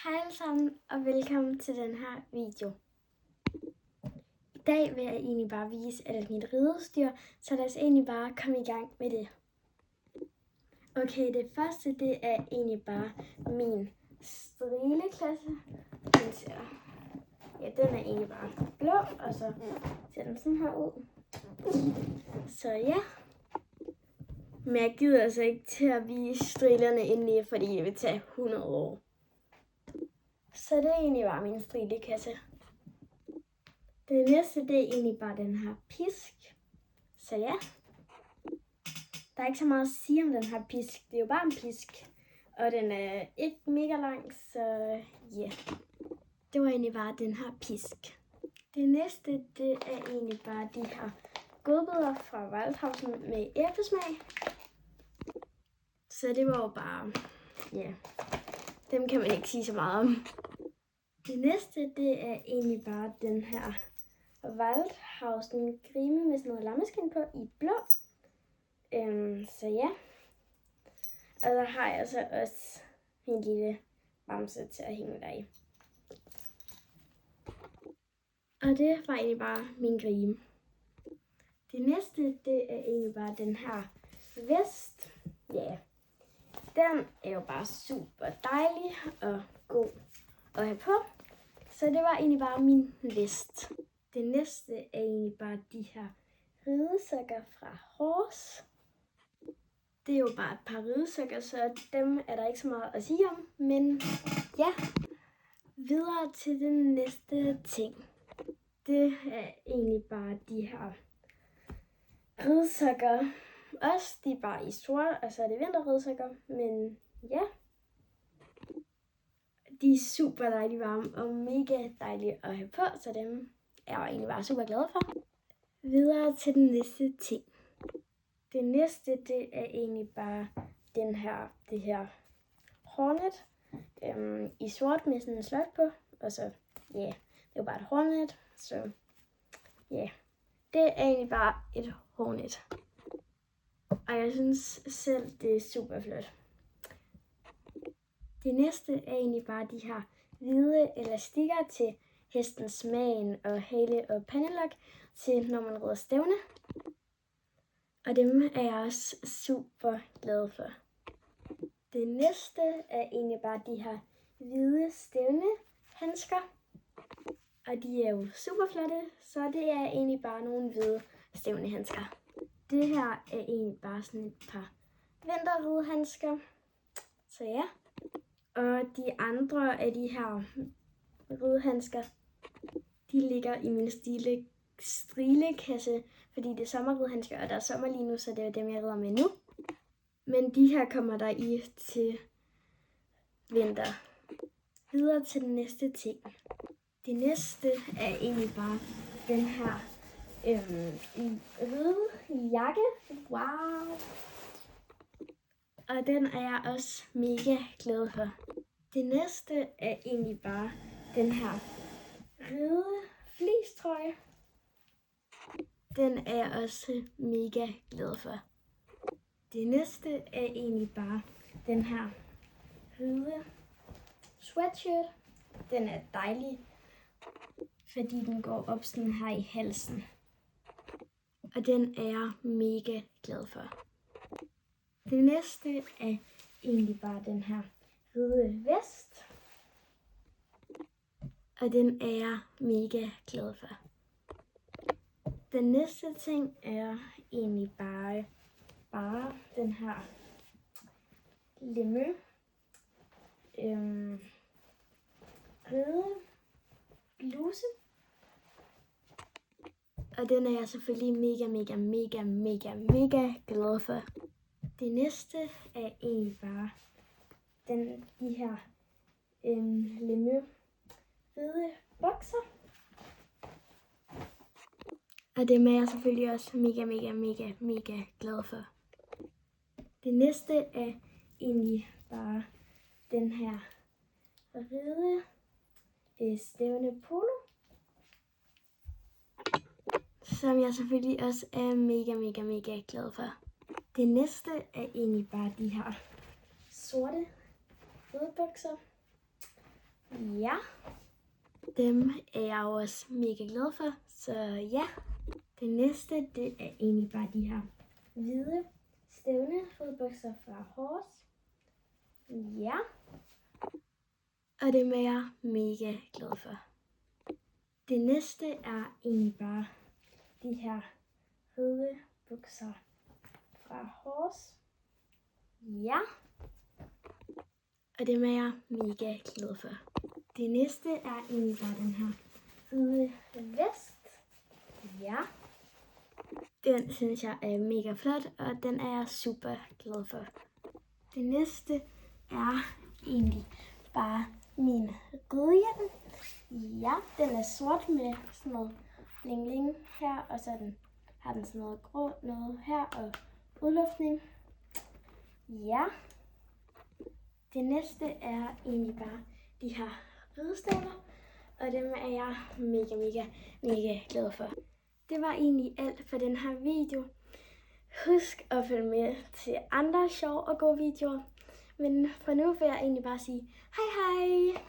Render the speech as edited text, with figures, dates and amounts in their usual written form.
Hej alle sammen og velkommen til den her video. I dag vil jeg egentlig bare vise alt mit rideudstyr, så lad os egentlig bare komme i gang med det. Okay, det første det er egentlig bare min strileklasse. Den er egentlig bare blå, og så ser den sådan her ud. Så ja. Men jeg gider altså ikke til at vise strilerne indeni, fordi det vil tage 100 år. Så det er egentlig bare min strilekasse. Det næste det er egentlig bare den her pisk. Så ja. Der er ikke så meget at sige om den her pisk. Det er jo bare en pisk. Og den er ikke mega lang, så ja. Det var egentlig bare den her pisk. Det næste det er egentlig bare de her godbidder fra Waldhausen med æblesmag. Så det var jo bare, ja. Dem kan man ikke sige så meget om. Det næste, det er egentlig bare den her Waldhausen grime med sådan noget lammeskind på i blå. Så ja. Og der har jeg så også en lille bamse til at hænge der i. Og det var egentlig bare min grime. Det næste, det er egentlig bare den her vest. Ja. Den er jo bare super dejlig og god at have på. Så det var egentlig bare min vest. Det næste er egentlig bare de her ridesokker fra Horse. Det er jo bare et par ridesokker, så dem er der ikke så meget at sige om. Men ja, videre til den næste ting. Det er egentlig bare de her ridesokker. Også de er bare i sort, og så er det vinterridesokker. Men ja. De er super dejligt varme og mega dejlige at have på, så dem er jeg egentlig bare super glad for. Videre til den næste ting. Det næste, det er egentlig bare det her hornet i sort med sådan en slot på. Og så, ja, det er jo bare et hornet, så ja, det er egentlig bare et hornet. Og jeg synes selv, det er super flot. Det næste er egentlig bare de her hvide elastikker til hestens magen og hale og pandelok til når man rider stævne. Og dem er jeg også super glad for. Det næste er egentlig bare de her hvide stævnehandsker. Og de er jo super flotte, så det er egentlig bare nogle hvide stævnehandsker. Det her er egentlig bare sådan et par vinterridehandsker. Så ja. Og de andre af de her ridehandsker, de ligger i min strilekasse, fordi det er sommerridehandsker, og der er sommer lige nu, så det er dem, jeg rider med nu. Men de her kommer der i til vinter. Videre til den næste ting. Det næste er egentlig bare den her røde jakke. Wow! Og den er jeg også mega glad for. Det næste er egentlig bare den her røde fleecetrøje. Den er jeg også mega glad for. Det næste er egentlig bare den her røde sweatshirt. Den er dejlig, fordi den går op sådan her i halsen. Og den er jeg mega glad for. Det næste er egentlig bare den her røde vest. Og den er jeg mega glad for. Den næste ting er egentlig bare den her lemme røde bluse. Og den er jeg selvfølgelig mega glad for. Det næste er egentlig bare de her lemme hvide bukser. Og dem er jeg selvfølgelig også mega glad for. Det næste er egentlig bare den her røde stævne polo, som jeg selvfølgelig også er mega glad for. Det næste er egentlig bare de her sorte ridebukser. Ja, dem er jeg også mega glad for. Så ja, det næste, det er egentlig bare de her hvide stævne fodbukser fra Horse. Ja, og dem er jeg mega glad for. Det næste er egentlig bare de her røde bukser fra Horse. Ja, og dem er jeg mega glad for. Det næste er egentlig bare den her hvide vest. Ja, den synes jeg er mega flot, og den er jeg super glad for. Det næste er egentlig bare min ridehjelm. Ja, den er sort med sådan noget bling bling her, og så har den sådan noget grå noget her og udluftning. Ja, det næste er egentlig bare de her ridestøvler, og dem er jeg mega glad for. Det var egentlig alt for den her video. Husk at følge med til andre sjove og gode videoer. Men for nu vil jeg egentlig bare sige hej hej!